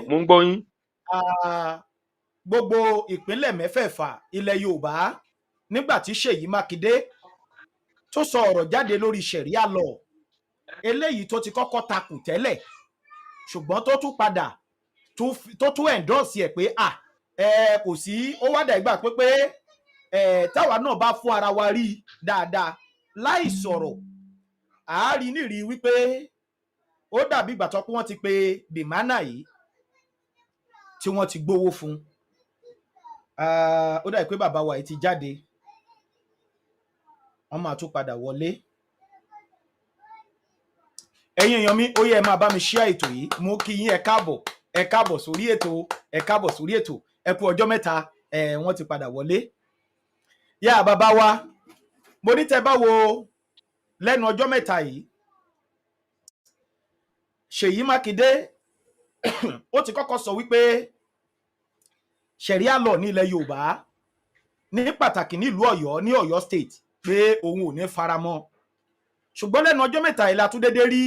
mo ń gbọ́ yín. Gbogbo ìpínlẹ̀ mẹ́fẹ̀ẹ̀fà ilẹ̀ Yorùbá nígbà tí Ṣèyí Mákindé tó sọ ọ̀rọ̀ jáde lórí Sharia law eléyìí tó ti kọ́kọ́ takù tẹ́lẹ̀ ṣùgbọ́n tó tún padà tó tún endorse ẹ̀ pé kò sí ó wá dà ìgbà pé táwa náà bá fún ara wa rí dáadáa láì sọ̀rọ̀ àárí nírì wípé ó dàbí ìgbà tó pé wọ́n ti pe bìmánà yìí tí wọ́n ti gbowó fún ó dàbí pé bàbá wa yìí ti jáde wọ́n máa tún padà wọlé. Ẹ̀yin èèyàn mi ó yẹ ẹ máa bá mi share ètò yìí mú kí yín ẹ káàbọ̀ sórí ètò ẹ kú ọjọ́ mẹ́ta wọ́n ti padà wọlé. Yá bàbá wa mo ní tẹ́ bá wo lẹ́nu ọjọ́ mẹ́ta yìí Ṣèyí Mákindé ó ti kọ́kọ́ sọ wípé Sharia law ní ilẹ̀ Yorùbá ní pàtàkì nílùú Ọ̀yọ́ ní Ọ̀yọ́ state pé òun ò ní faramọ́ ṣùgbọ́n lẹ́nu ọjọ́ mẹ́ta yìí la tún dédé rí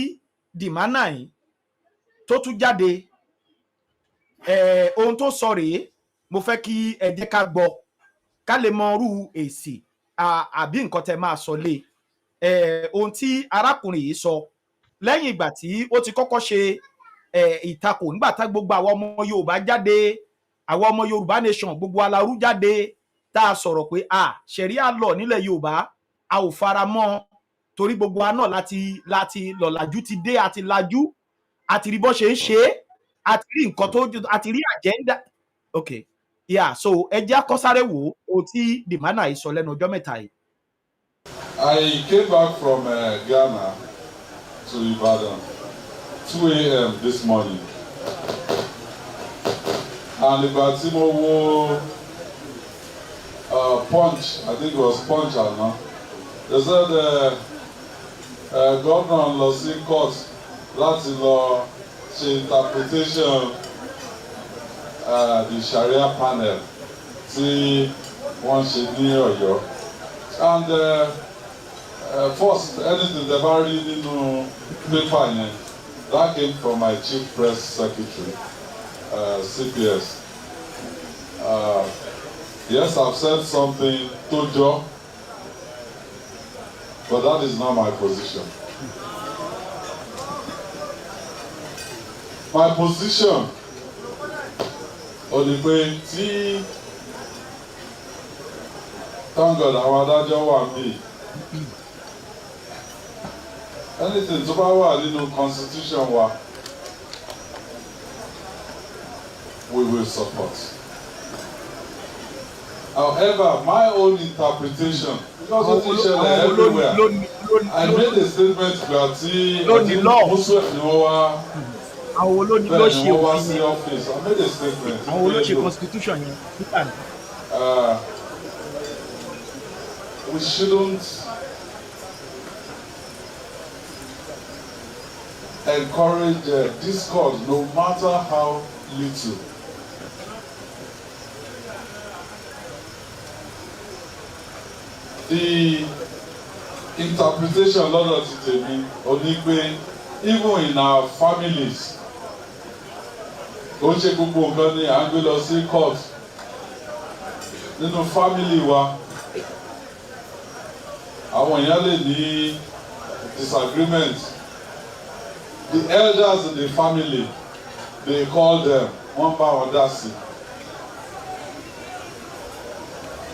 dìmánà yìí tó tún jáde ohun tó sọ rèé mo fẹ́ kí ẹ jẹ́ ká gbọ́ ká lè mọ irú èsì àbí nǹkan tẹ́ máa sọ lé ohun tí arákùnrin yìí sọ lẹ́yìn ìgbà tí ó ti kọ́kọ́ ṣe ìtakò nígbà tá gbogbo àwọn ọmọ Yorùbá jáde àwọn ọmọ Yorùbá nation gbogbo alarú jáde tá a sọ̀rọ̀ pé Sharia law nílẹ̀ Yorùbá a ò fara mọ́ torí gbogbo wa náà láti lọ́làjú ti dé àti lajú àti rí bó ṣe ń ṣe àti rí nǹkan tó àti rí agenda okay yeah so ẹ jẹ́ àkọ́sáré wò ó tí dìmánà yìí sọ lẹ́nu ọjọ́ mẹ́ta yìí. I came back from Ghana to Ibadan 2 a.m. this morning and ìgbà tí mo wo Punch, I think it was Punch àná, they said governor lọ sí court láti lọ ṣe interpretation the Sharia panel tí wọ́n ṣe ní Ọ̀yọ́ and first anything they bá rí nínú paper yẹn that came from my chief press secretary CPS. Yes, I've said something to Joe, but that is not my position. My position only pé tí thank God àwọn adájọ́ wà níbí anything tó bá wà nínú constitution wa we will support. However, my own interpretation, because it is everywhere, I made a statement that Muslim ni wọ́n wá bẹ́ẹ̀ ni wọ́n wá sí office. I made a statement. Àwọn olóṣè constitution yẹn. We shouldn't encourage discourse, no matter how little. The interpretation lọ́dọ̀ ti tèmi ò ní pé even in our families ó ṣe gbogbo nǹkan ni à ń gbé lọ sí court nínú family wa àwọn èèyàn lè ní disagreement. The elders in the family they call them wọ́n bá wọn dá sí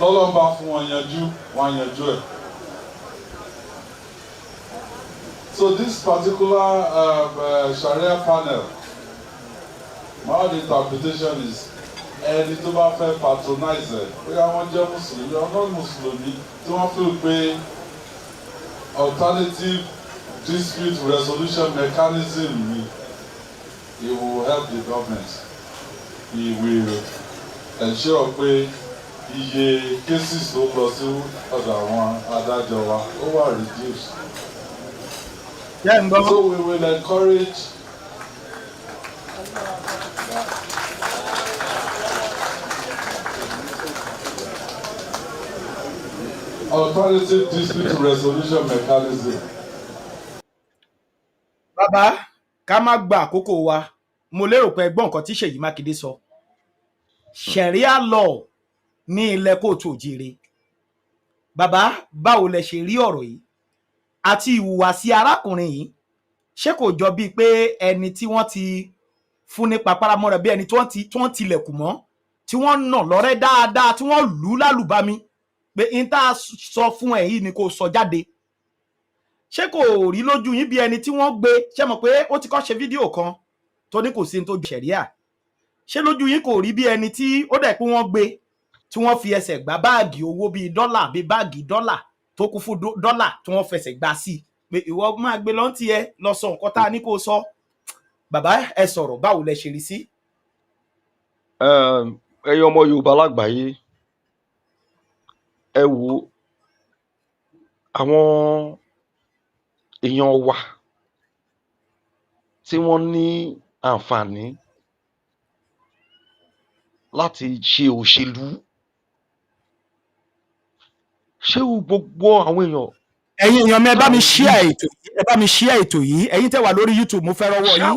lọ́lọ́ bá fún wọn yanjú wọn yanjú ẹ̀. So this particular Sharia panel, my interpretation is ẹni tó bá fẹ́ patronize ẹ̀ bóyá wọ́n jẹ́ mùsùlùmí ọ̀nà mùsùlùmí tí wọ́n fi pé alternative dispute resolution mechanism ni it will help the government. It will ensure pé iye cases tó lọ sí ọ̀dọ̀ àwọn adájọ́ wa ó wà reduced. So we will encourage alternative dispute resolution mechanism. Bàbá ká má gba àkókò wa mo lérò pé ẹgbọ́n nǹkan tí Ṣèyí Mákindé sọ Sharia law ní ilẹ̀ kóòtù òjìire. Bàbá báwo lẹ ṣe rí ọ̀rọ̀ yìí àti ìhùwàsí arákùnrin yìí, ṣé kò jọ bíi pé ẹni tí wọ́n ti fún ní paparamọ́ra, bí ẹni tí wọ́n tilẹ̀kùn mọ́, tí wọ́n nà lọ́rẹ́ dáadáa, tí wọ́n lù ú lálùbami pé n tá a sọ fún ẹ yìí ni kò sọ jáde? Ṣé kò rí lójú yín bí ẹni tí wọ́n gbé? Ṣé mọ̀ pé ó ti kọ́ ṣe fídíò kan tó ní kò sí ní tó ṣẹ̀ríà? Ṣé lójú yín kò rí bí ẹni tí ó dẹ̀ pé wọ́n gbé tí wọ́n fi ẹsẹ̀ gbá báàgì owó bíi dọ́là, bíi báàgì dọ́là tó kún fún dọ́là tí wọ́n fẹsẹ̀ gbá sí pé ìwọ máa gbé lọ́n tiẹ̀ lọ sọ nǹkan tá a ní kó sọ? Bàbá ẹ sọ̀rọ̀, báwo lẹ ṣe rí sí? Ẹ̀yin ọmọ Yorùbá lágbàáyé, ẹ wo àwọn èèyàn wa tí wọ́n ní àǹfààní láti ṣe òṣèlú. Ṣé gbogbo àwọn èèyàn? Ẹ̀yin èèyàn mi, ẹ bá mi share ètò yìí, ẹ bá mi share ètò yìí. Ẹ̀yin tẹ́ wà lórí YouTube, mo fẹ́ rọ́wọ́ yín.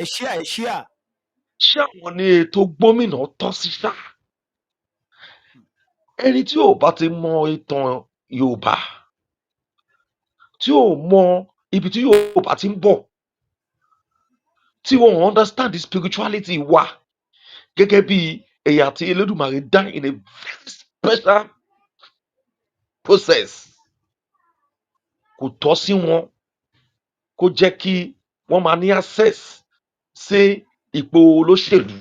Ẹ share. Ṣé àwọn ní ètò gómìnà tọ́ sí ṣá? Ẹni tí ò bá ti mọ ìtàn Yorùbá, tí ò mọ ibi tí Yorùbá ti ń bọ̀, tí wọ́n understand the spirituality wa gẹ́gẹ́ bí ẹ̀yà tí Elédùmarè dá in a very special process, kò tọ́ sí wọn kó jẹ́ kí wọ́n máa ní access sí ipò olóṣèlú.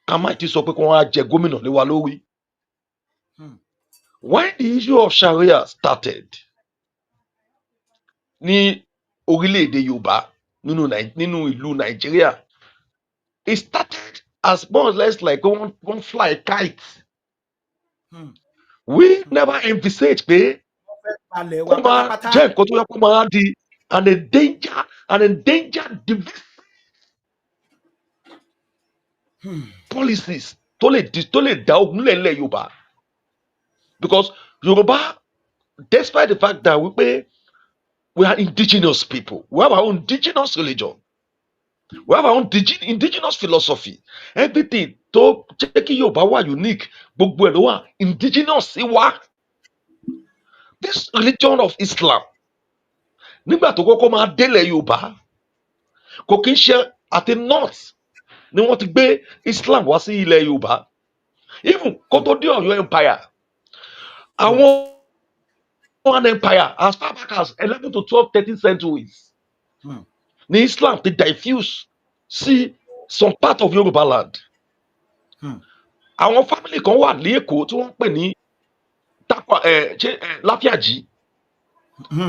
Ká má ti sọ pé kí wọ́n á jẹ gómìnà lé wa lórí. When the issue of Sharia started ní orílẹ̀-èdè Yorùbá nínú ìlú Nàìjíríà, it started as more or less like one fly kite. We never envisage pé kó máa jẹ́ nǹkan tó yẹ kó máa di an endangered division policies tó lè dá ogun lẹ́lẹ̀ Yorùbá. Because Yorùbá, despite the fact that we are indigenous people, we have our own indigenous religion, we have our own indigenous philosophy, everything tó jẹ́ kí Yorùbá wà unique, gbogbo ẹ̀ ló wà indigenous sí wa. This religion of Islam, nígbà tó kọ́kọ́ máa délẹ̀ Yorùbá, kò kí ń ṣe àti north ni wọ́n ti gbé Islam wá sí ilẹ̀ Yorùbá. Even kó tó dé Ọ̀yọ́ empire, àwọn empire as far back as 11 to 12, 13 centuries, ni Islam ti diffuse sí some part of Yorùbá land. Àwọn family kan wà ní Èkó tí wọ́n ń pè ní Láfíàjì.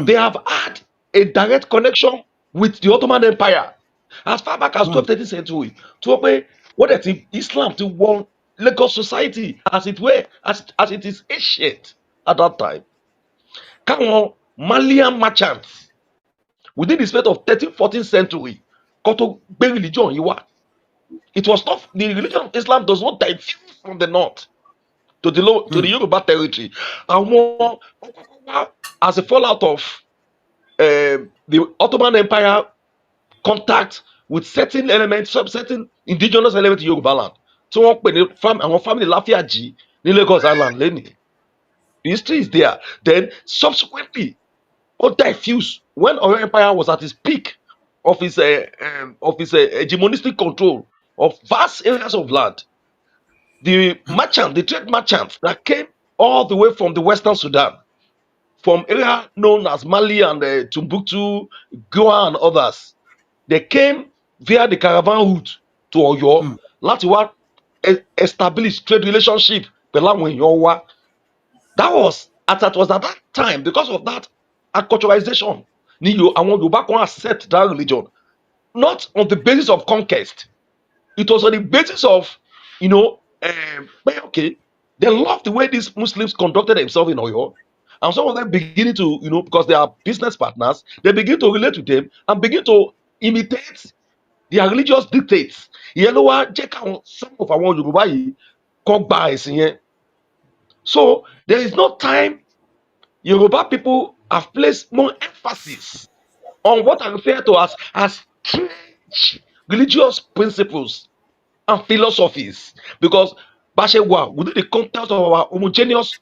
They have had a direct connection with the Ottoman Empire as far back as 12th, 13th century. Tí wọ́n pé wọ́n dẹ̀ ti Islam ti won Lagos society as it is ancient at that time. Káwọn Malian merchants within the space of 13th, 14th century kó tó gbé religion yìí wá. It was not, the religion of Islam does not diffuse from the north to the Yoruba territory. Àwọn as a fallout of the Ottoman Empire contact with certain elements, certain indigenous elements in Yoruba land. So wọ́n pè ní àwọn family Láfíàjì ní Lagos Island lẹ́nìí. The history is there. Then subsequently, all diffuse when Oyo Empire was at its peak of its hegemonistic control of vast areas of land. The trade merchants that came all the way from the Western Sudan, from area known as Mali and Timbuktu, Goa and others, they came via the caravan route to Oyo láti wá establish trade relationship pẹ̀lú àwọn èèyàn wa. That was at that time, because of that acculturation, ni àwọn Yorùbá kan accept that religion, not on the basis of conquest. It was on the basis of, okay, they loved the way these Muslims conducted themselves in Oyo. And some of them beginning to, because they are business partners, they begin to relate to them and begin to imitate their religious dictates. Ìyẹn ló wá jẹ́ káwọn some of àwọn Yorùbá yìí kọ́ gba ẹ̀sìn yẹn. So there is no time Yoruba people have placed more emphasis on what I refer to as trade teach religious principles and philosophies because Bashewa within the context of our homogeneous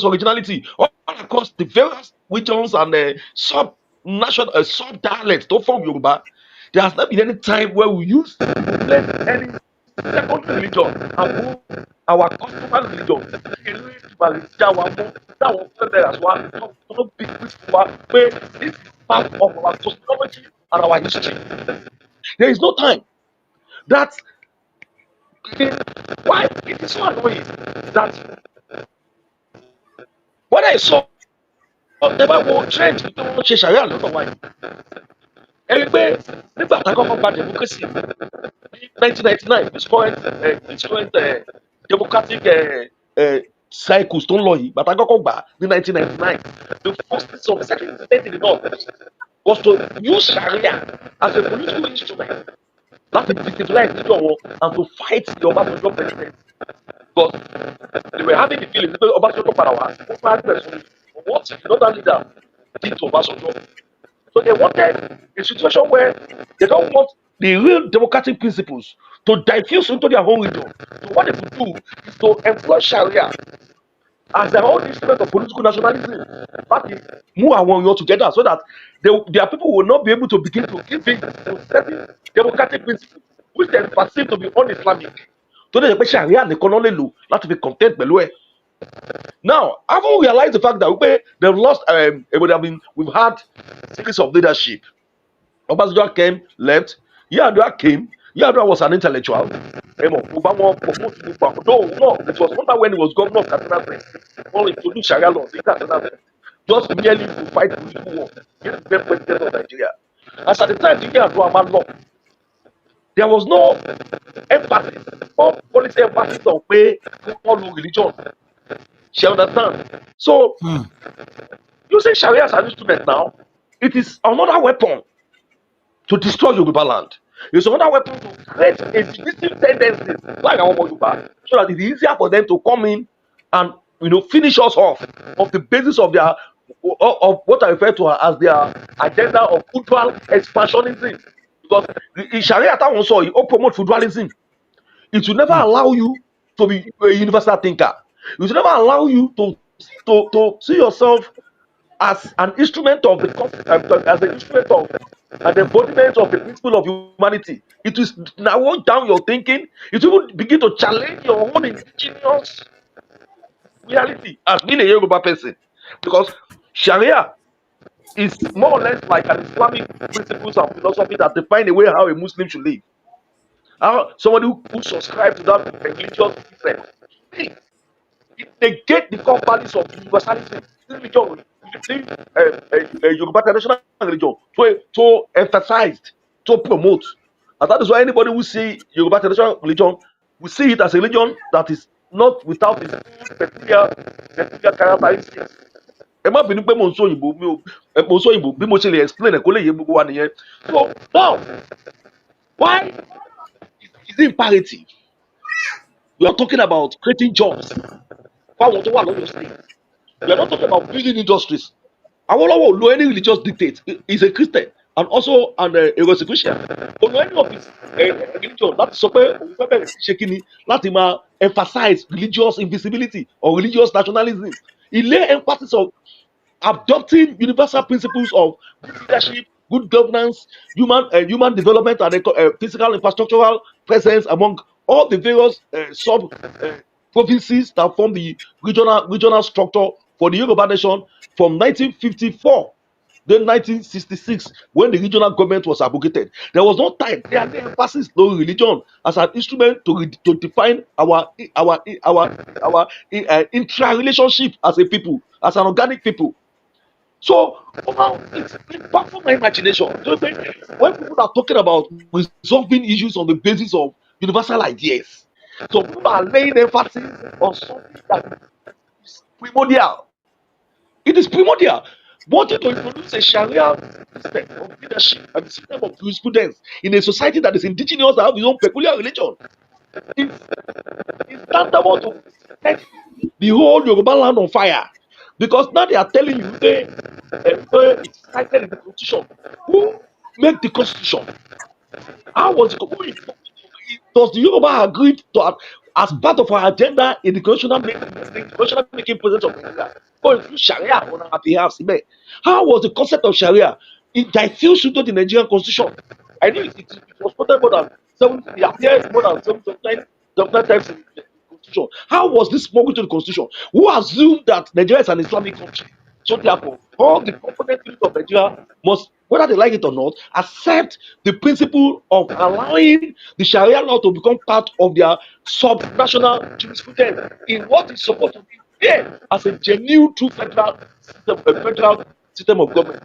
originality all across the various regions and sub national sub dialects to form Yoruba. There has not been any time where we use any secondary religion and move our customary religion. Ìlú ìbàlẹ̀jà wa mú táwọn fẹ́bẹ̀rẹ̀ àṣọ tó bí wa pé this is part of our cosmology and our history. There is no time that why it is so annoying that when I saw never wo trend pé wọ́n ṣe Sharia lọ́dọ̀ wa yìí ẹni pé nígbà tá a kọ́kọ́ gba democracy ní 1999 this current democratic cycles tó ń lọ yìí bàtà kọ́kọ́ gbà ní 1999 the first thing of the second state in the north was to use Sharia as a political instrument láti digitalize níjọ wọn and to fight the Obasanjo president because they were having the feeling pé Obasanjo padà wá ó máa ń gbẹ̀sùn what the northern leader did to Obasanjo. So they wanted a situation where they don't want the real democratic principles to diffuse into their own region. So what they could do is to employ Sharia as their own instrument of political nationalism. That is, move àwọn èèyàn together so that their people will not be able to begin to give in to certain democratic principles which they perceive to be un-Islamic. So they say Sharia nìkan náà lè lò láti fi content pẹ̀lú ẹ̀. Now, haven't realized the fact that they've lost, we've had series of leadership. Obasanjo came, left. Yar'Adua came. Yar'Adua was an intellectual. Obama promoted him back. No, it was not when he was governor of Kaduna State. Only to do Sharia laws in Kaduna State. Just merely to fight political war. He is the president of Nigeria. As at the time, the Yar'Adua man law, there was no emphasis, no policy emphasis on pay for religion. She understand. So using Sharia as an instrument now, it is another weapon to destroy Yoruba land. It's another weapon to create a divisive tendency like our Yoruba, so that it's easier for them to come in and finish us off of the basis of their of what I refer to as their agenda of cultural expansionism. Because in Sharia that one saw it promote feudalism. It will never allow you to be a universal thinker. It will never allow you to see yourself as an instrument of as an instrument of an embodiment of the principle of humanity. It will narrow down your thinking. It will begin to challenge your own indigenous reality as being a Yoruba person, because Sharia is more or less like an Islamic principles and philosophy that define the way how a Muslim should live. How somebody who subscribes to that religious system, it negate the core values of universalism. Religion, Yoruba traditional religion, so emphasized, to promote, and that is why anybody who see Yoruba traditional religion will see it as a religion that is not without its own peculiar characteristics. Ẹ má bínú pé mo ń sọ òyìnbó mo ń sọ òyìnbó bí mo ṣe lè explain ẹ̀ kó lè yé gbogbo wa nìyẹn. So now, why is it imperative? We are talking about creating jobs. Fáwọn tó wà lọ́dọ̀ state. We are not talking about building industries. Awolowo no any religious dictate. He's a Christian and also a Rosicrucian. But no any of his religion láti sọ pé òun fẹ́ bẹ̀rẹ̀ sí ṣe kíni láti máa emphasize religious invisibility or religious nationalism. He lay emphasis on adopting universal principles of good leadership, good governance, human development, and physical infrastructural presence among all the various sub provinces that form the regional structure for the Yoruba nation from 1954 then 1966 when the regional government was abrogated. There was no time. There had emphasis on religion as an instrument to define our intra relationship as a people, as an organic people. So it's baffles my imagination. So when people are talking about resolving issues on the basis of universal ideas, so people are laying emphasis on something that is primordial. It is primordial. Wanting to introduce a Sharia system of leadership and system of jurisprudence in a society that is indigenous and have its own peculiar religion is tantamount to set the whole Yoruba land on fire. Because now they are telling you, it's cited in the constitution. Who make the constitution? How was it? Does the Yoruba agree to as part of our agenda in the constitutional making process of Nigeria? Go through Sharia on our behalf. How was the concept of Sharia? It diffused into the Nigerian constitution. I know it was quoted more than 70, it appears more than 79 times in the constitution. How was this smuggled to the constitution? Who assumed that Nigeria is an Islamic country? So therefore, all the component units of Nigeria must, whether they like it or not, accept the principle of allowing the Sharia law to become part of their subnational jurisprudence in what is supposed to be there as a genuine true federal system of government.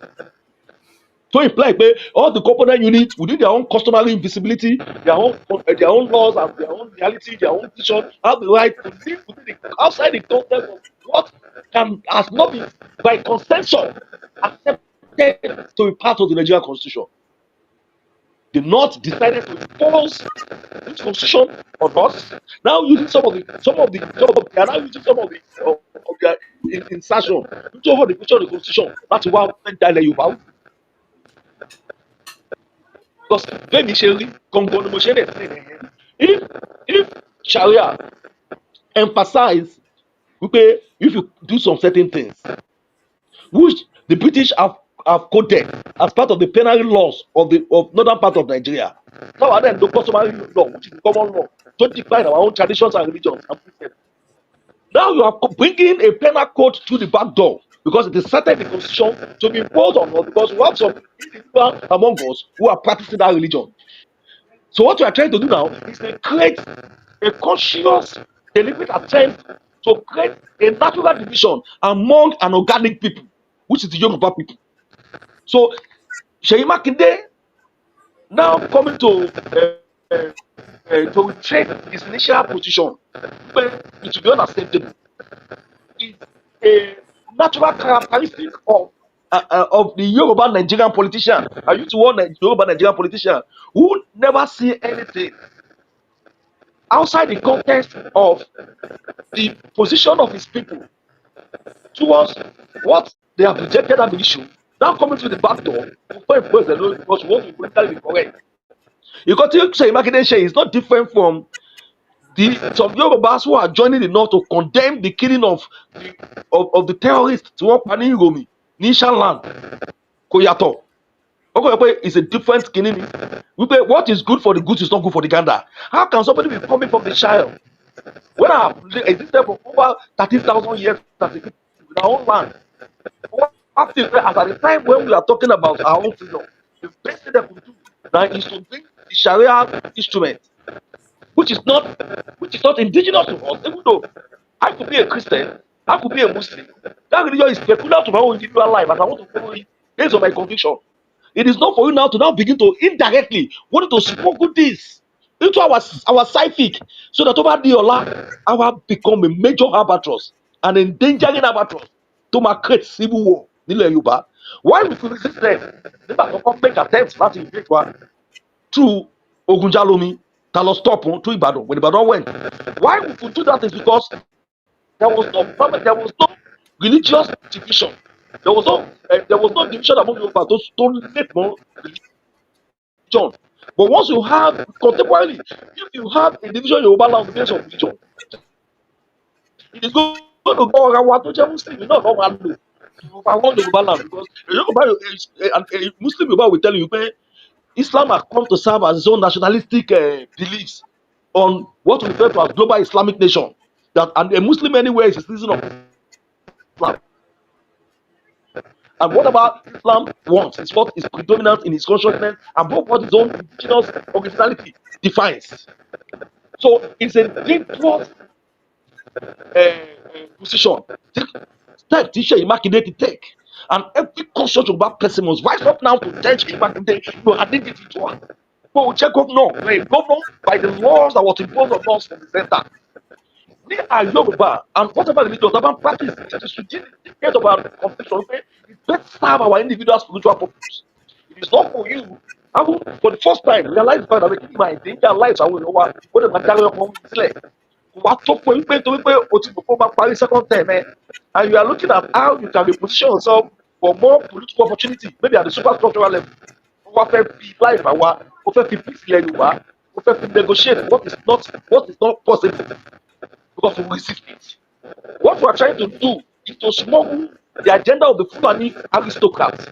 So imply all the component units within their own customary invisibility, their own laws and their own reality, their own vision, have the right to live within outside the context of what has not been by consensus accepted to be part of the Nigerian constitution. The North decided to impose this constitution on us. Now using they are now using some of their insertion into over the picture of the constitution. That's why I Yoruba. Because bẹ́ẹ̀ni ṣe rí gangan ni mo ṣe lè say if Sharia emphasize wípé if you do some certain things which the British have coded as part of the penal laws of northern part of Nigeria, now and then the customary law which is the common law to define our own traditions and religions and systems. Now you are bringing a penal code through the back door because it is set in the constitution to be imposed on us because we have some individuals among us who are practicing that religion. So what we are trying to do now is to create a conscious, deliberate attempt to create a natural division among an organic people, which is the Yoruba people. So Seyi Makinde now coming to retrace his initial position, but it will be unacceptable. It's a natural characteristic of the Yoruba Nigerian politician. I used to warn Yoruba Nigerian politician who never see anything outside the context of the position of his people towards what they have rejected as the issue. Now coming to the back door to find because they know because we want to be politically correct. Because Seyi Makinde is not different from some Yorubas who are joining the North to condemn the killing of the terrorists tí wọ́n pa ní Ìròmì ní Ishanland kò yàtọ̀. It's a different kinini. What is good for the goose is not good for the gander. How can somebody be coming from the child when I have existed for over 13,000 years as a people in our own land? At the time when we are talking about our own freedom, the best thing that we do now is to bring the Sharia instrument, which is not indigenous to us, even though I could be a Christian, I could be a Muslim. That religion is peculiar to my own individual life, and I want to follow it based on my conviction. It is not for you now to begin to indirectly want to smuggle this into our psychic so that over the Ola, our become a major albatross, an endangering albatross to create civil war. Why we could resist them? Nígbà tó kọ́ make attempts láti invade wa through Ogunjalomi, ta lọ stop through Ibadan. When Ibadan went, why we could do that is because there was no religious division. There was no division among Yoruba to relate more religion. But once you have contemporarily, if you have a division in Yoruba land based on religion, it is going to go around to jẹ́ Muslim náà lọ́wọ́ á lò Yoruba land because a Muslim Yoruba will tell you Islam has come to serve as its own nationalistic beliefs on what we refer to as global Islamic nation. That and a Muslim anywhere is a citizen of Islam. And whatever Islam wants is what is predominant in his consciousness above what his own indigenous originality defines. So it's a dangerous position. Step teacher Imakinde to take. And every conscious Yoruba person must rise up now to judge Imakinde your identity to one. But we check governor by the laws that was imposed on us from the center. They are Yoruba, and whatever religion urban practice, it is to get of our conviction. It best serve our individual spiritual purpose. It is not for you. I will, for the first time, realize the fact that making my danger lives away over what the material home is like. What talk for you to second term, and you are looking at how you can reposition yourself for more political opportunity, maybe at the superstructural level. wá fẹ́ fi láì bá wa ó fẹ́ fi peace ilẹ̀ Yorùbá ó fẹ́ fi negotiate what is not possible because we resist it. What we are trying to do is to smuggle the agenda of the Fulani aristocrats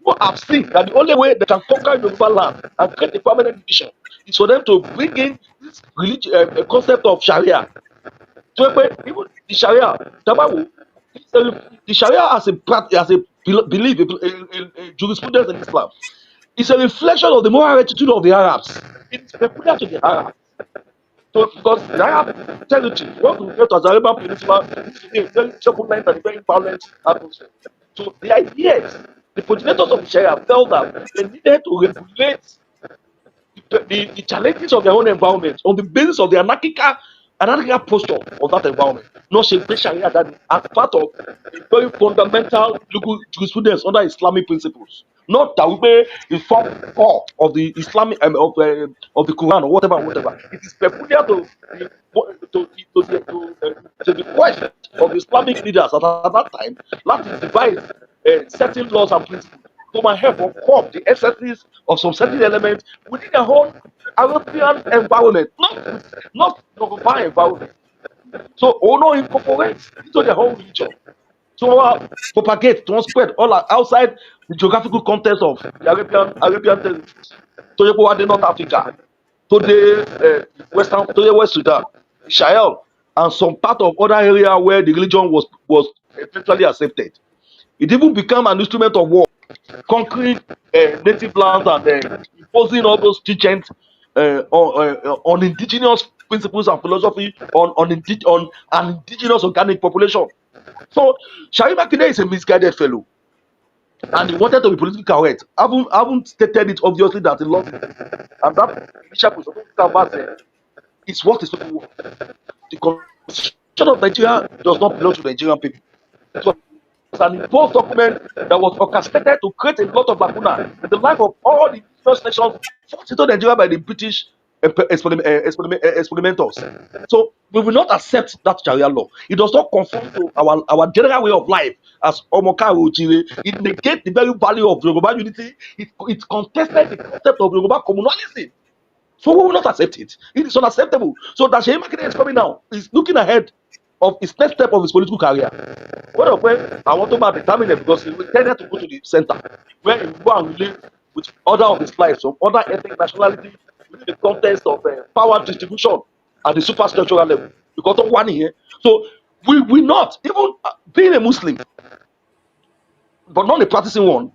who have seen that the only way they can conquer Yoruba land and create a permanent division is for them to bring in this concept of Sharia. So even the Sharia, Tabawu, the Sharia as a belief, a jurisprudence in Islam, is a reflection of the moral attitude of the Arabs. It's peculiar to the Arabs. So, because the Arab territory, what we refer to as the Arabian Peninsula, is today a very turbulent and very violent atmosphere. So, the ideas, the progenitors of the Sharia felt that they needed to regulate the challenges of their own environment on the basis of the anarchical posture of that environment, not Sharia Sharia that as part of a very fundamental legal jurisprudence under Islamic principles. Not that we is form core of the Islamic of the Quran or whatever. It is peculiar to the quest of Islamic leaders at that time. That devise certain laws and principles to my help or curb the excesses of some certain elements within the whole European environment, not Yoruba environment. So, no incorporate into the whole region. So, propagate, to spread all outside the geographical context of the Arabian territories. To the North Africa, to the West Sudan, Israel, and some part of other area where the religion was eventually accepted. It even became an instrument of war, conquering native lands and imposing all those teachings on indigenous principles and philosophy on an indigenous organic population. So Sharia Makinde is a misguided fellow, and he wanted to be politically correct. I haven't stated it obviously that he lost it, and that initial position is what is people want. The constitution of Nigeria does not belong to Nigerian people. It was an imposed document that was orchestrated to create a lot of lacuna in the life of all the first nations forced into Nigeria by the British experimenters. So we will not accept that Sharia law. It does not conform to our general way of life as Omoka Ojire. It negates the very value of Yoruba unity. It contested the concept of Yoruba communalism. So we will not accept it. It is unacceptable. So that Sheikh Makinde is coming now. He's looking ahead of his next step of his political career. One of when I want to determine it because he tended to go to the center where he go and relate with other of his lives, some other ethnic nationality within the context of power distribution at the superstructural level. Because of one here. So we will not, even being a Muslim, but not a practicing one,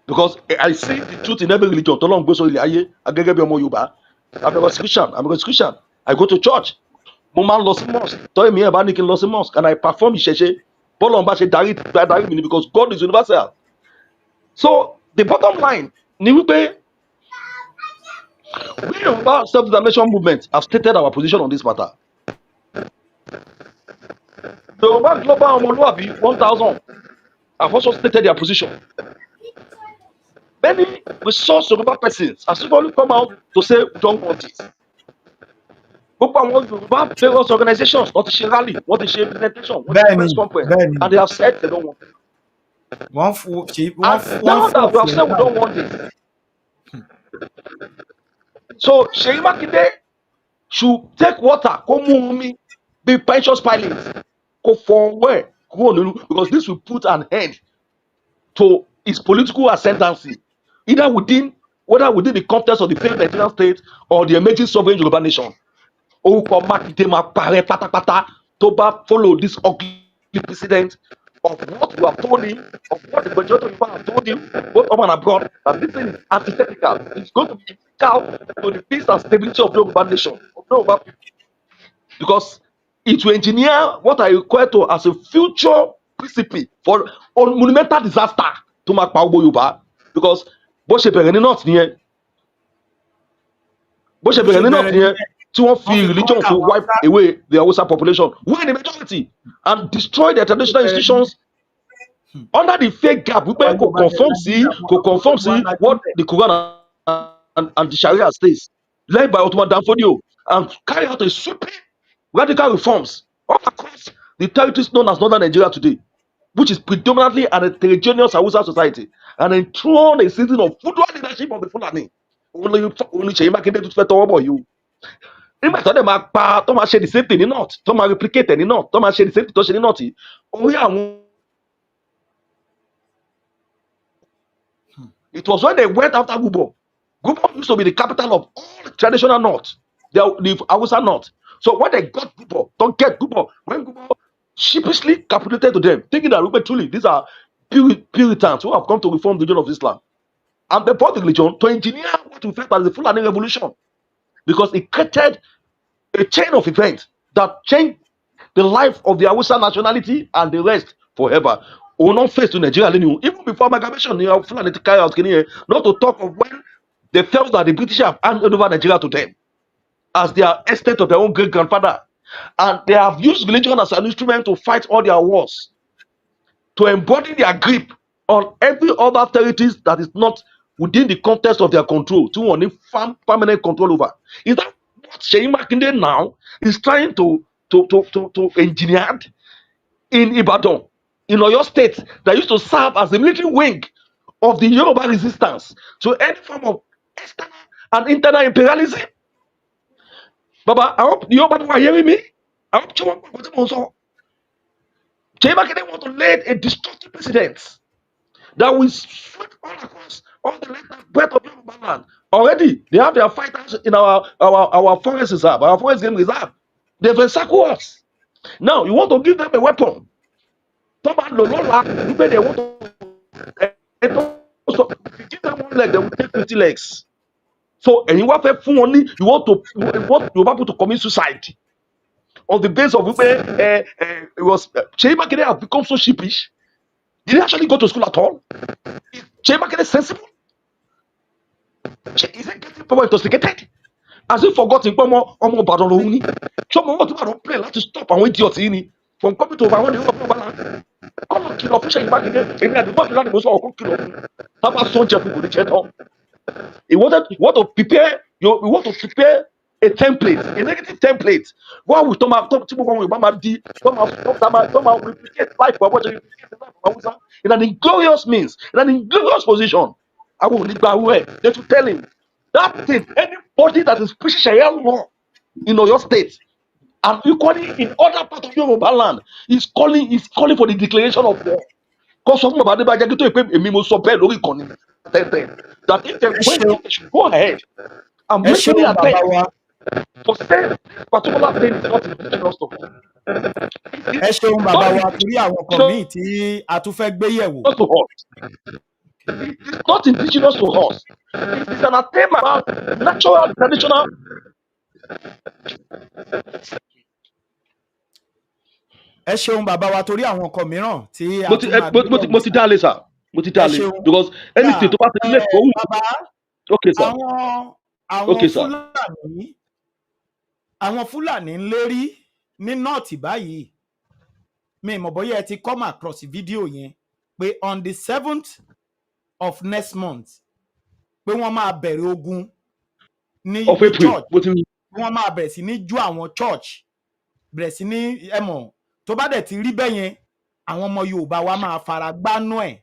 because I see the truth in every religion. I'm a Christian. I go to church. Mo máa ń lọ sí mosque. Tọ́yìn mi ẹ̀ bá ní kí n lọ sí mosque and I perform ìṣẹ̀ṣe. Bọ́lọ̀ ń bá ṣe darí mi ni because God is universal. So the bottom line ni wípé we Yoruba self-determination movement have stated our position on this matter. Yoruba Global Omoluabi 1000 have also stated their position. Many resource Yoruba persons have simply come out to say we don't want it. Gbogbo àwọn Yoruba various organizations wọ́n ti ṣe rally, wọ́n ti ṣe presentation, wọ́n ti ṣe press conference, and they have said they don't want it. And now that we have said we don't want it, so Seyi Makinde should take water, kó mú omi, be precious pilot, kó fọwọ́ ẹ̀ kúrò nínú, because this will put an end to his political ascendancy, whether within the context of the failed Nigerian state or the emerging sovereign Yoruba nation. Orúkọ Makinde máa parẹ́ pátápátá tó bá follow this ugly precedent of what you have told him, of what the majority of people have told him, both home and abroad, that this thing is antithetical. It's going to be critical to the peace and stability of the Yoruba nation, of the Yoruba people. Because it will engineer what I refer to as a future recipe for a monumental disaster to máa pa gbogbo Yorùbá. Because bó ṣe bẹ̀rẹ̀ ní north nìyẹn, tí wọ́n fi religion fi wipe away the Hausa population, who are the majority, and destroy their traditional institutions under the fake gap wípé kò conform sí what the Quran and the Sharia states, led by Ottoman Danfodio, and carry out a sweeping radical reforms all across the territories known as northern Nigeria today, which is predominantly an heterogeneous Hausa society, and enthrone a season of feudalism leadership of the Fulani. Only Seyi Makinde tó fẹ́ tọwọ́ bọ̀ yìí o. Nígbà tó dẹ̀ máa pa tó máa ṣe the same thing ní north tó máa replicate ní north tó máa ṣe the same thing tó ṣe ní north yìí. Orí àwọn. It was when they went after Gubo. Gubo used to be the capital of all the traditional north, the Hausa north. So when they got Gubo, don't get Gubo. When Gubo sheepishly capitulated to them, thinking that truly these are Puritans who have come to reform the religion of Islam. And they brought the religion to engineer what we felt as the Fulani revolution. Because it created a chain of events that changed the life of the Hausa nationality and the rest forever. We will not face to Nigeria even before amalgamation, Fulani to carry out Kenya, not to talk of when they felt that the British have handed over Nigeria to them as their estate of their own great grandfather. And they have used religion as an instrument to fight all their wars, to embody their grip on every other territories that is not within the context of their control, to want permanent control over. Is that what Seyi Makinde now is trying to engineer in Ibadan, in Oyo State, that used to serve as the military wing of the Yoruba resistance to any form of external and internal imperialism? Baba, I hope the Yoruba people are hearing me. I hope Seyi Makinde want to lay a destructive precedent that will sweep all across all the length and breadth of Yoruba land. Already, they have their fighters in our forest reserve, our forest game reserve. They've encircled us. Now, you want to give them a weapon. They want to give them one leg, they will take 50 legs. So, and you want Yoruba people to commit suicide on the basis of it was Seyi Makinde have become so sheepish. Did he actually go to school at all? Is Seyi Makinde sensible? Is he getting power intoxicated? Has he forgotten Omo Ibadan lòun ni? So mo want to play to stop àwọn idiots yìí ni from coming to overrun the Yoruba land. Ọmọ kìlọ̀ fún Seyi Makinde, èmi àti bọ́ọ̀lù láti mo sọ ọkọ kìlọ̀ fún. Tábà sọ oúnjẹ fún kò ní jẹ tán. You want to prepare a template, a negative template. What we talk about, replicate life in an inglorious means, in an inglorious position. I will leave away. They should tell him that thing, anybody that is preaching Sharia law in your state and equally in other parts of Yoruba land is calling for the declaration of war. Because something about the budget to a memo so bad that if they should go ahead and make any attempt to say particular thing is not indigenous to us. Ẹ ṣeun bàbá wa torí àwọn kan míì tí a tún fẹ́ gbé yẹ̀wò. It's not indigenous to us. It is an attempt about natural, traditional. Ẹ ṣeun bàbá wa torí àwọn kan mìíràn tí a tún máa gbé yẹ̀wò. Mo ti dálé sir. Mo ti dálé because anything tó bá ti lè kó wù. Okay sir. Àwọn Fúlàní ń lérí ní nọ́ọ̀tì báyìí. Mi mọ̀ bóyá ẹ ti come across fídíò yẹn pé on the 7th of next month pé wọ́n máa bẹ̀rẹ̀ ogun ní church. Wọ́n máa bẹ̀rẹ̀ sí ní ju àwọn church. Bẹ̀rẹ̀ sí ní ẹ̀mọ̀ tó bá dẹ̀ ti rí bẹ́ẹ̀ yẹn àwọn ọmọ Yorùbá wa máa fara gbánú ẹ̀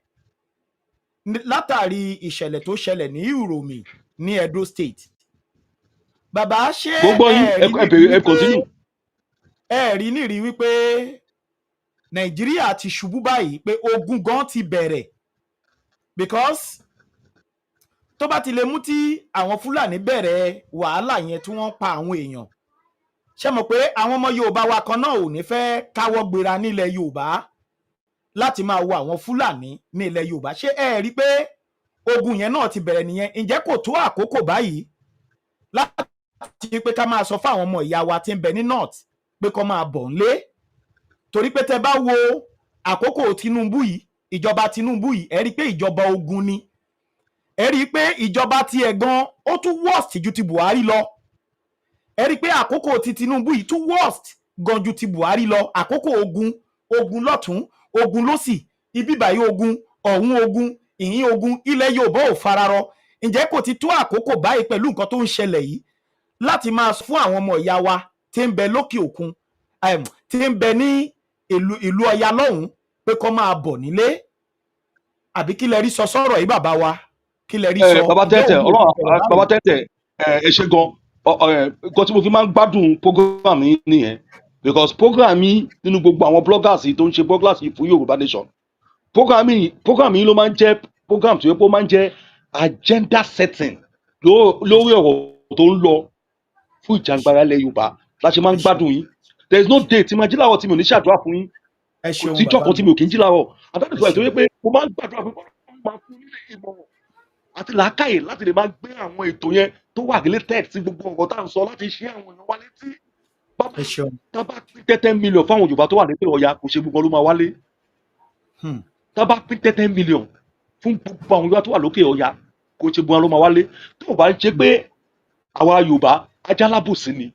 látàrí ìṣẹ̀lẹ̀ tó ṣẹlẹ̀ ní Ìròmì ní Edo State. Bàbá ṣé ẹ̀rí nìrí wípé Nàìjíríà ti ṣubú báyìí pé ogun gan ti bẹ̀rẹ̀ because tó bá ti lè mú tí àwọn Fúlàní bẹ̀rẹ̀ wàhálà yẹn tí wọ́n pa àwọn èèyàn ṣé mọ̀ pé àwọn ọmọ Yorùbá wa kan náà ò ní fẹ́ káwọ́ gbéra nílẹ̀ Yorùbá láti máa wo àwọn Fúlàní ní ilẹ̀ Yorùbá. Ṣé ẹ rí pé ogun yẹn náà ti bẹ̀rẹ̀ nìyẹn? Ǹjẹ́ kò tó àkókò báyìí láti pé ká máa sọ fún àwọn ọmọ ìyá wa tí ń bẹ ní north pé kó máa bọ̀ ńlé? Torí pé tẹ bá wo àkókò Tinubu yìí, ìjọba Tinubu yìí, ẹ rí pé ìjọba ogun ni. Ẹ rí pé ìjọba tiẹ̀ gan ó tún worst ju ti Buhari lọ. Ẹ rí pé àkókò ti Tinubu yìí tún worst gan ju ti Buhari lọ. Àkókò ogun lọ́tún, ogun lósì, ibi báyìí ogun, ọ̀hún ogun, ìhín ogun, ilẹ̀ Yorùbá ò fararọ. Ǹjẹ́ kò ti tó àkókò báyìí pẹ̀lú nǹkan tó ń ṣẹlẹ̀ yìí láti máa fún àwọn ọmọ ìyá wa tí ń bẹ lókè òkun, tí ń bẹ ní ìlú Ọya lọ́hùn pé kó máa bọ̀ nílé? Àbí kí lẹ rí sọ sọ́rọ̀ yìí bàbá wa? kí lẹ rí sọ bàbá ìjọ tẹ́tẹ̀ òun lè ti bẹ̀rẹ̀ ọlọ́run bàbá báyìí. tẹ́tẹ̀ ẹ ṣe gan nǹkan tí mo fi máa ń gbádùn program yìí nìyẹn because program yìí nínú gbogbo àwọn bloggers yìí tó ń ṣe bloggers yìí fún Yorùbá Nation program yìí ló máa ń jẹ́ program tó yẹ kó máa ń jẹ́ agenda setting lórí ọ̀rọ̀ tó ń lọ fún ìjàngbara ilẹ̀ Yorùbá la ṣe máa ẹ ń ṣeun gbádùn yín there is no day tí máa jí láwọ̀ tí mi ò ní ṣàdúrà fún yín ẹ kò ṣeun síjọ́ bàbá kan tí mi mi ò kí ń jí láwọ̀ ẹ àtàlùfẹ́ tó ṣeun yẹ pé mo máa ń gbàdúrà pé wọ́n máa fún nílé ìmọ̀ràn àti làákàyè láti lè máa gbé àwọn ètò yẹn tó wà related sí gbogbo ọ̀rọ̀ tá à ń sọ láti ṣe àwọn èèyàn wa létí bàbá ẹ ṣeun. tábà pín 10 million fáwọn Yorùbá tó wà lókè ọ̀yà kò ṣe gbogbo ló máa wálé tábà pín 10 million fún gbogbo àwọn Yorùbá tó wà lókè ọ̀yà kò ṣe gbogbo ló máa wálé tó o bá ń ṣe pé àwa Yorùbá ajálábùsí ni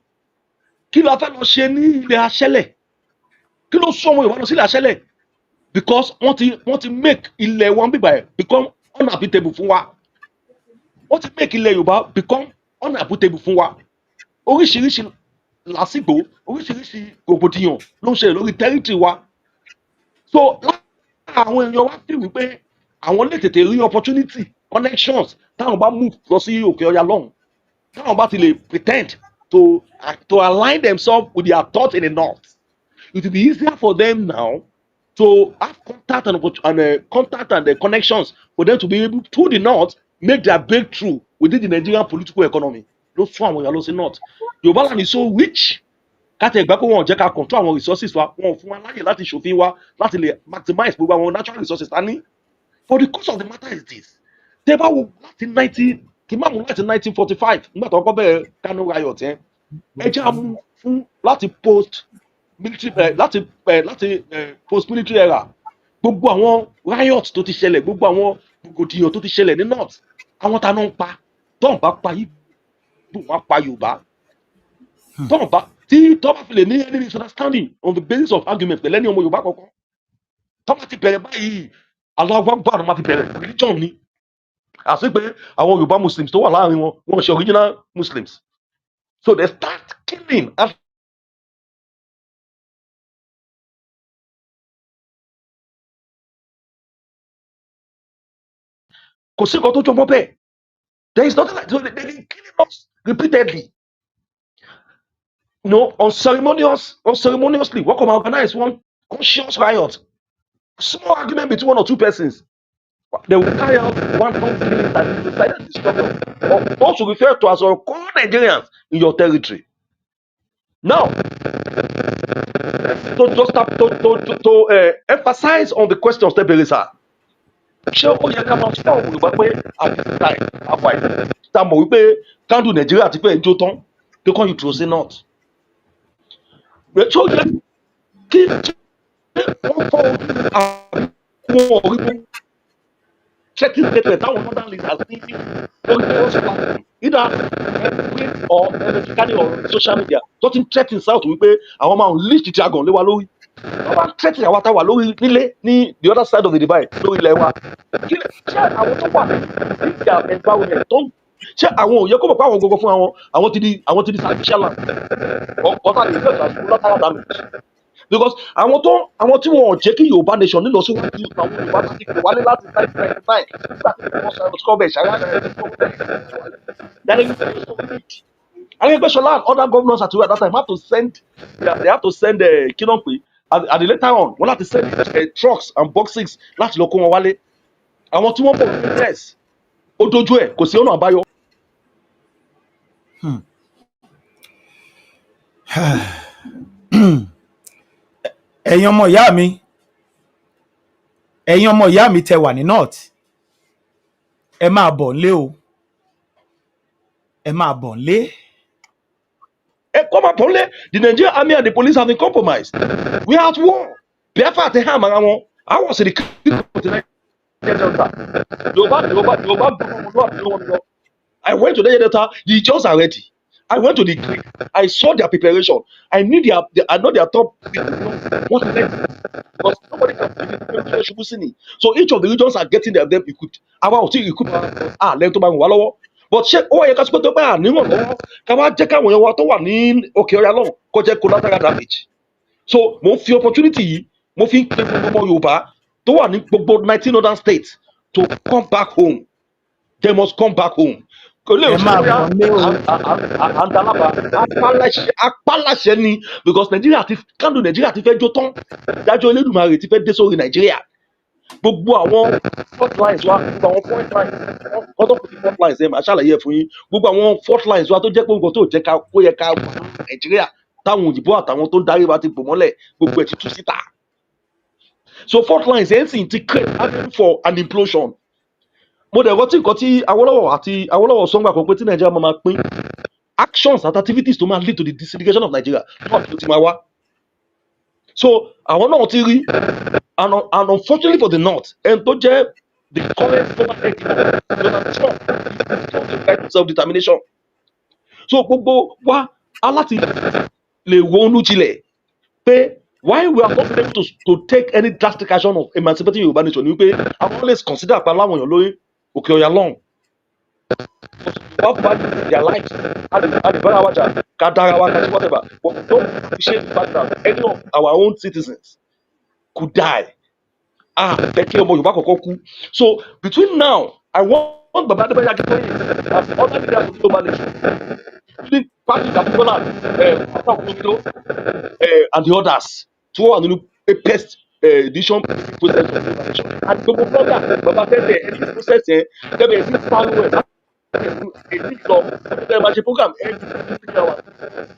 kí la fẹ́ lọ ṣe ní ilẹ̀ aṣẹ́lẹ̀ kí ló sọ ọmọ Yorùbá lọ sílẹ̀ aṣẹ́lẹ̀ because wọ́n ti make ilẹ̀ wọn bíbà ẹ̀ become unhabitable fún wa wọ́n ti make ilẹ̀ Yorùbá become unhabitable fún wa oríṣiríṣi lásìgbò oríṣiríṣi rògbòdìyàn ló ń ṣẹlẹ̀ lórí territory wa so àwọn èèyàn wa fi wípé àwọn lè tètè rí opportunity connections táwọn bá move lọ sí òkè ọya lọ́hùn táwọn bá ti lè pretend to align themselves with their thoughts in the north it will be easier for them now to have contact and connections for them to be able through the north make their breakthrough within the Nigerian political economy ló fún àwọn èèyàn lọ sí north Yorùbá land is so rich káti ẹgbẹ́ pé wọn ò jẹ́ ká control àwọn resources wa wọn ò fún wa láyè láti ṣòfin wa láti lè maximize gbogbo àwọn natural resources ta ní but the cause of the matter is this tẹ́ bá wo láti 1945 nígbà tó kọ́ bẹ̀rẹ̀ Kano riot yẹn ẹ jẹ́ àmú fún láti post military era gbogbo àwọn riot tó ti ṣẹlẹ̀ gbogbo àwọn rògbòdìyàn tó ti ṣẹlẹ̀ ní north àwọn ta náà ń pa tó ń bá pa yìí bò wọ́n pa Yorùbá tó ń bá tí tó bá fi lè ní any misunderstanding on the basis of argument pẹ̀lú ẹni ọmọ Yorùbá kankan tó bá ti bẹ̀rẹ̀ báyìí aláwọ̀ ló máa fi bẹ̀rẹ̀ religion ni àti pé àwọn Yorùbá Muslims tó wà láàrin wọn wọn ṣe original Muslims so they start killing kò sí nǹkan tó jọmọ́ bẹ́ẹ̀ there is nothing like so they been killing us repeatedly unceremoniously wọ́n kàn máa organize one conscious riot small argument between one or two persons they will carry out one killing and decided destruction of what you refer to as all Nigerians in your territory now to emphasize on the questions tẹ́ bẹ̀rẹ̀ sir ṣé ó yẹ ká máa fún àwọn Yorùbá pé àbísítáì àfàì tá a mọ̀ wípé kándù Nàìjíríà ti fẹ́ jó tán pé kàn yìí tó sí north ṣé ó yẹ kí wọ́n fọ́ ojú àwọn orí checking statement táwọn northern leaders ní orí ẹ̀rọ either print or electrically or social media tó ti ń threaten south wípé àwọn máa unleash the dragon lé wa lórí wọ́n máa ń threaten àwọn táwa lórí nílé ní the other side of the divide lórí ilẹ̀ wa ṣé àwọn tó wà ní their environment tó ṣé àwọn ò yẹ kó mọ̀ pé àwọn gbogbo fún àwọn ti di sacrificial land ọ̀tá lè fẹ́ transfer lateral damage because àwọn tí wọn ò jẹ́ kí Yorùbá nation nílọ síwájú àwọn Yorùbá láti kò wálé láti 1999 nígbà tí wọ́n sọ discover Sharia Arẹ́gbẹ́ṣọlá and other governors at that time have to send kí ló ń pè at the later on wọ́n láti send trucks and boxes láti lọ kó wọn wálé àwọn tí wọ́n bọ̀ ní press ó dojú ẹ̀ kò sí ọ̀nà àbáyọ. ẹ̀yin ọmọ ìyá mi tẹ́ wà ní north ẹ máa bọ̀ nílé o ẹ máa bọ̀ nílé. Come up only the Nigerian army and the police have been compromised. We are at war. Biafra at the ham around. I was in the Delta. I went to the Delta. The Jews are ready. I went to the Greek. I saw their preparation. I know their top. What is it? Because nobody can be. So each of the regions are getting them equipped. About equipped. Let to bang but ṣé ó yẹ ká sọ pé tó bá níwọ̀n lọ́wọ́ ká wá jẹ́ káwọn èèyàn wa tó wà ní òkè ọ̀yà lọ́hùn kó jẹ́ collateral damage so mo ń fi opportunity yìí mo fi ń pe gbogbo ọmọ Yorùbá tó wà ní gbogbo 19 other states to come back home They must come back home. Kò lè ẹ ṣe máa bóyá bọ̀ lé o. à ń dalaba apáláṣẹ ni because Nàìjíríà ti kándù Nàìjíríà ti fẹ́ jó tán. Ìdájọ́ Elédùmarè ti fẹ́ dé sórí Nàìjíríà. Gbogbo àwọn front lines wa gbogbo àwọn front lines wọ́n tó kù sí front lines ẹ̀ máa ṣàlàyé ẹ̀ fún yín. Gbogbo àwọn front lines wa tó jẹ́ pé nǹkan tó jẹ́ ká kó yẹ ká wà ní Nàìjíríà táwọn òyìnbó àtàwọn tó ń darí wa ti bò mọ́lẹ̀ gbogbo ẹ̀ ti tú síta. So front lines ẹ̀ ń sìn ti create avenue for an implosion. Mo dẹ̀ rántí nǹkan tí Awólọ́wọ̀ sọ́ngbà kan pé tí Nàìjíríà máa pín actions and activities tó máa lead to the disintegration of Nigeria náà ló ti máa wá. So àwọn náà ti rí and unfortunately for the north ẹni tó jẹ́ the current former head of Donald Trump the right to self-determination. So gbogbo wa aláti lè ronú jinlẹ̀ pé why we are not able to take any drastic action of emancipating Yorùbá nation ni wípé I always consider pé aláwọ̀ èèyàn lórí òkè ọ̀yà long what value in their lives adibara waja kadara wa kasi whatever but we don't appreciate the fact that any of our own citizens could die bẹ́ẹ̀ kí ọmọ Yorùbá kọ̀ọ̀kan kú. So between now I want Baba Adébáyọ̀ Akíntóyè as other leaders of the global nation including Patrick Abimbola and the others tí wọ́n wà nínú apest edition process of the global nation and gbogbo blogger Baba tẹ́tẹ̀ ẹni process yẹn tẹ́tẹ̀ sí follow ẹ̀ èyí lọ ẹ máa ṣe program ẹ ní hours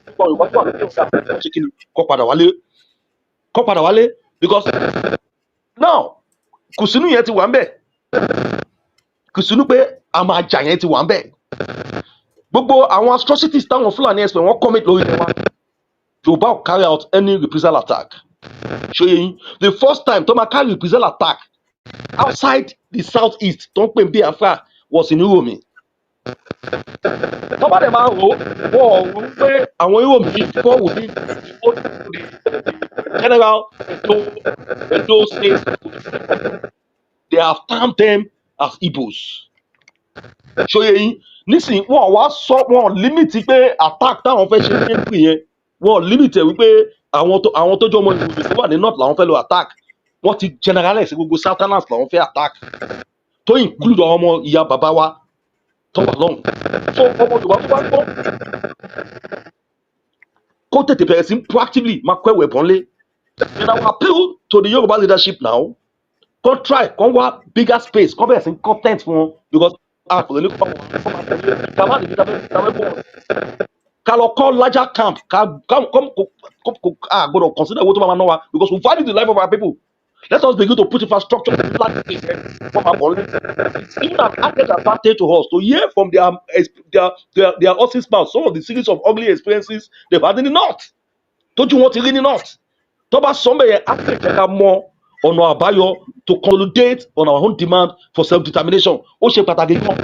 nípa Yorùbá tó wà lókè ọ̀gá ṣe kí ni kọ́ padà wálé because now kùsùnú yẹn ti wà ń bẹ̀ kùsùnú pé àmàjà yẹn ti wà ń bẹ̀ gbogbo àwọn atrocities táwọn Fúlàní ẹ̀sìn wọ́n commit lórí ẹ̀ wá Yorùbá will carry out any reprisal attack ṣòye yín the first time tó máa carry reprisal attack outside the south east tó ń pè ní Biafra was in Uromi. Tọ́ba dẹ̀ máa rò wọ́n rò pé àwọn Europe yìí kọ́ wò ní general Edo state they have termed them as Igbos. Ṣòye yín nísìnyí wọ́n wá sọ wọ́n limit pé attack táwọn fẹ́ ṣe ní èdè yẹn wọ́n limit ẹ̀ wípé àwọn tó jọ ọmọ ìlú tó wà ní north làwọn fẹ́ lọ attack wọ́n ti generalize gbogbo southerners làwọn fẹ́ attack tó include àwọn ọmọ ìyá bàbá wa tó wà lọ́hùn. So ọmọ Yorùbá tó bá gbọ́ kó tètè bẹ̀rẹ̀ sí proactively máa kọ́ ẹ̀wẹ̀ bọ́nlé. And I will appeal to the Yoruba leadership now kó try kó wá bigger space kó bẹ̀rẹ̀ sí content fún wọn because kò lè ní kó wọn kàmá nìyí tàbí bọ̀ ká lọ kọ́ larger camp ká gbọ́dọ̀ consider owó tó máa ná wa because we value the life of our people. Let us begin to put infrastructure in place from our body. It's even an added advantage to us to hear from their horses' mouth some of the series of ugly experiences they've had in the north. Tójú wọn ti rí ní north. Tó bá sọ́mbẹ̀ yẹn, á lè jẹ́ ká mọ ọ̀nà àbáyọ to consolidate on our own demand for self-determination. Ó ṣe pàtàkì gan.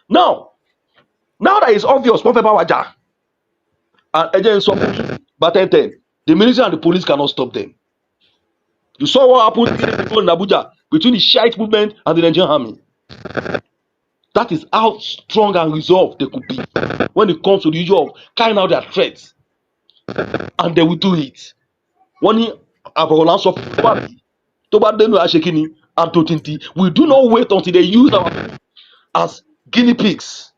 Now that it's obvious wọ́n fẹ́ bá wa jà. And ẹ jẹ́ n sọ fún Batenten, the military and the police cannot stop them. You saw what happened in Abuja between the Shiite movement and the Nigerian army. That is how strong and resolved they could be when it comes to the issue of carrying out their threats. And they will do it. Wọ́n ní àbọ̀rọ̀lá sọ fún wa tó bá dénú àṣekínni àtòtìntì. We do not wait until they use our people as guinea pigs.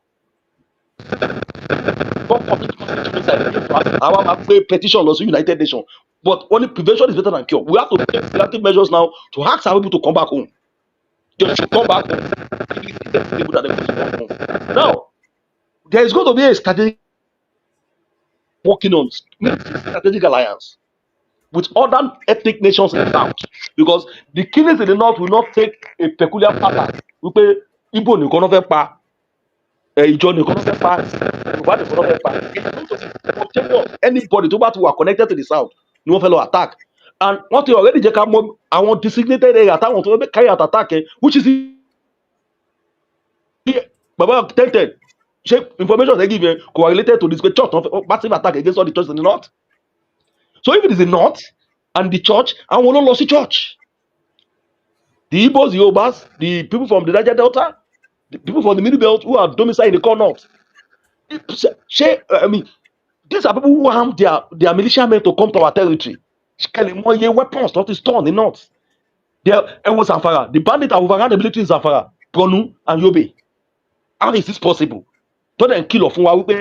Àwa máa gbé petition lọ sí United Nations. But only prevention is better than cure. We have to take proactive measures now to ask our people to come back home. They should come back home. Now, there is going to be a strategic working on strategic alliance with other ethnic nations in the south because the killings in the north will not take a peculiar pattern. Wípé Igbo nìkan ló fẹ́ pa ìjọ nìkan ló fẹ́ pa Yorùbá nìkan ló fẹ́ pa. It's going to be continuous. Anybody tó bá ti wà connected to the south ni wọ́n fẹ́ lọ attack and wọ́n ti already jẹ́ ká mọ àwọn designated area táwọn tó fẹ́ carry out attack which is Baba Tenten ṣe information they give yẹn correlated to this church massive attack against all the churches in the north. So if it is the north and the church àwọn ló lọ sí church the Igbos, the Yorubas, the people from the Niger Delta, the people from the Middle Belt who are domiciled in the core north. I mean, these are people who arm their militiamen to come to our territory. More weapons not stored in the north. There was Zamfara. The bandits have overrun the military in Zamfara, Borno, and Yobe. How is this possible? Tó dẹ̀ ń kìlọ̀ fún wa wípé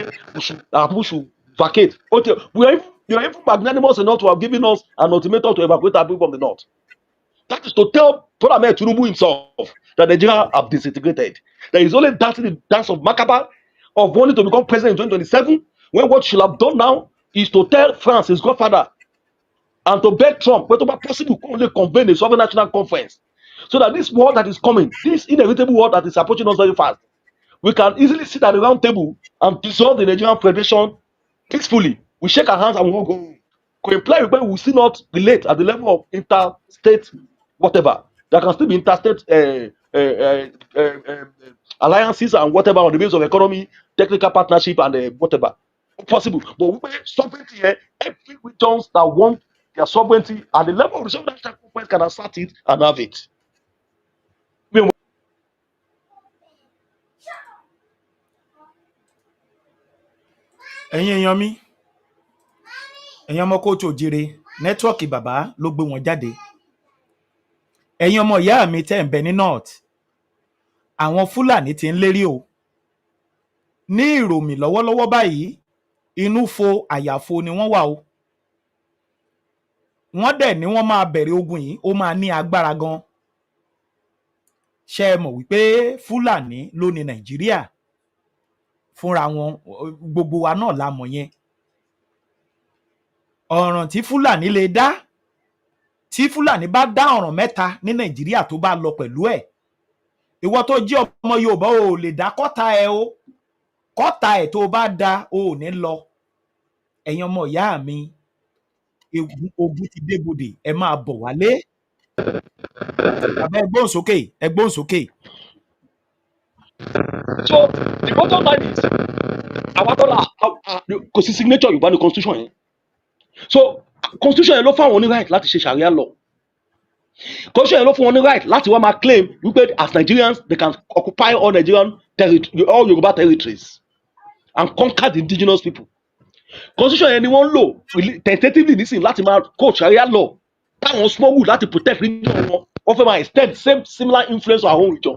we should vacate. Okay, we are even magnanimous enough to have given us an ultimatum to evacuate our people from the north. That is to tell Bola Ahmed Tinubu himself that Nigeria have disintegrated. There is only dancing the dance of Makaba of wanting to become president in 2027, when what should have done now is to tell France, his godfather, and to beg Trump, whenever possible, only convene a sovereign national conference, so that this war that is coming, this inevitable war that is approaching us very fast, we can easily sit at the round table and dissolve the Nigerian Federation peacefully. We shake our hands and we all go home. Could imply we will still not relate at the level of interstate whatever. There can still be interstate alliances and whatever on the basis of economy, technical partnership, and whatever possible. But we sovereignty here, every regions that want their sovereignty at the level of the sovereign national conference can assert it and have it. ẹ̀yin èèyàn mi ẹ̀yin ọmọ kóòtù òjire nẹ́tíwọ́ọ̀kì bàbá ló gbé wọn jáde. ẹ̀yin ọmọ ìyá mi tẹ́ ń bẹ ní north, àwọn fúlàní ti ń lérí o. ní ìròmì lọ́wọ́lọ́wọ́ báyìí inú fo àyàfo ni wọ́n wà o. wọ́n dẹ̀ ní wọ́n máa bẹ̀rẹ̀ ogun yìí, ó máa ní agbára gan. ṣé ẹ mọ̀ wípé fúlàní ló ní nàìjíríà fúnra wọn, gbogbo wa náà la mọ̀ yẹn. ọ̀ràn tí fúlàní lè dá, tí fúlàní bá dá ọ̀ràn mẹ́ta ní nàìjíríà tó bá lọ pẹ̀lú ẹ̀, ìwọ tó jẹ́ ọmọ yorùbá ò lè dá kọ́ta ẹ̀ o, kọ́ta ẹ̀ tó bá da o ò ní lọ. ẹ̀yin ọmọ ìyá mi, ogun ti débodè, ẹ máa bọ̀ wálé. bàbá ẹ gbóhùn sókè, ẹ gbóhùn sókè. So the bottom line is our dollar kò sí signature Yorùbá ní constitution yẹn. So constitution yẹn ló fún àwọn ní right láti ṣe Sharia law. Constitution yẹn ló fún wọn ní right láti wá máa claim wípé as Nigerians they can occupy all Nigerian territory, all Yoruba territories and conquer the indigenous people. Constitution yẹn ni wọ́n ń lò tentatively nísìnyí láti máa code Sharia law táwọn smuggle láti protect region wọn. Wọ́n fẹ́ máa extend same similar influence on our own region.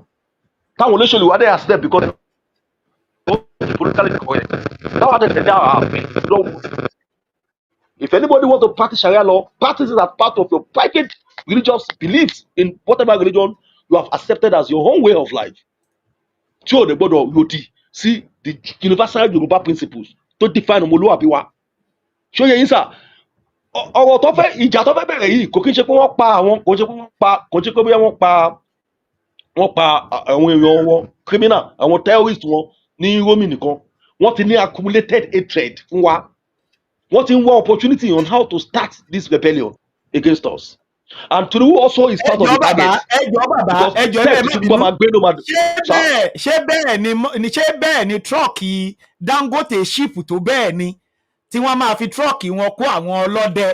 Táwọn olóṣèlú wa dé accept because politically correct. Now what they are if anybody wants to practice Sharia law, practice it as part of your private religious beliefs in whatever religion you have accepted as your own way of life. Tí o lè gbọ́dọ̀ lòdì sí the universal Yoruba principles tó define ọmọlúwàbí wa. Ṣé ó yẹ yín sà? Ọ̀rọ̀ tó fẹ́ ìjà tó fẹ́ bẹ̀rẹ̀ yìí kò kí n ṣe pé wọ́n pa àwọn, kò ṣe pé wọ́n pa àwọn èèyàn wọn criminal, àwọn terrorist wọn ní Romi nìkan. Wọ́n ti ní accumulated hatred fún wa. Wọ́n ti ń wá opportunity on how to start this rebellion against us. And Tinubu also is part of the target. ẹjọ́ ẹ má bínú. ṣé bẹ́ẹ̀ ni trọ́ọ̀kì Dangote ship tó bẹ́ẹ̀ ni tí wọ́n máa fi trọ́ọ̀kì wọn kó àwọn ọlọ́dẹ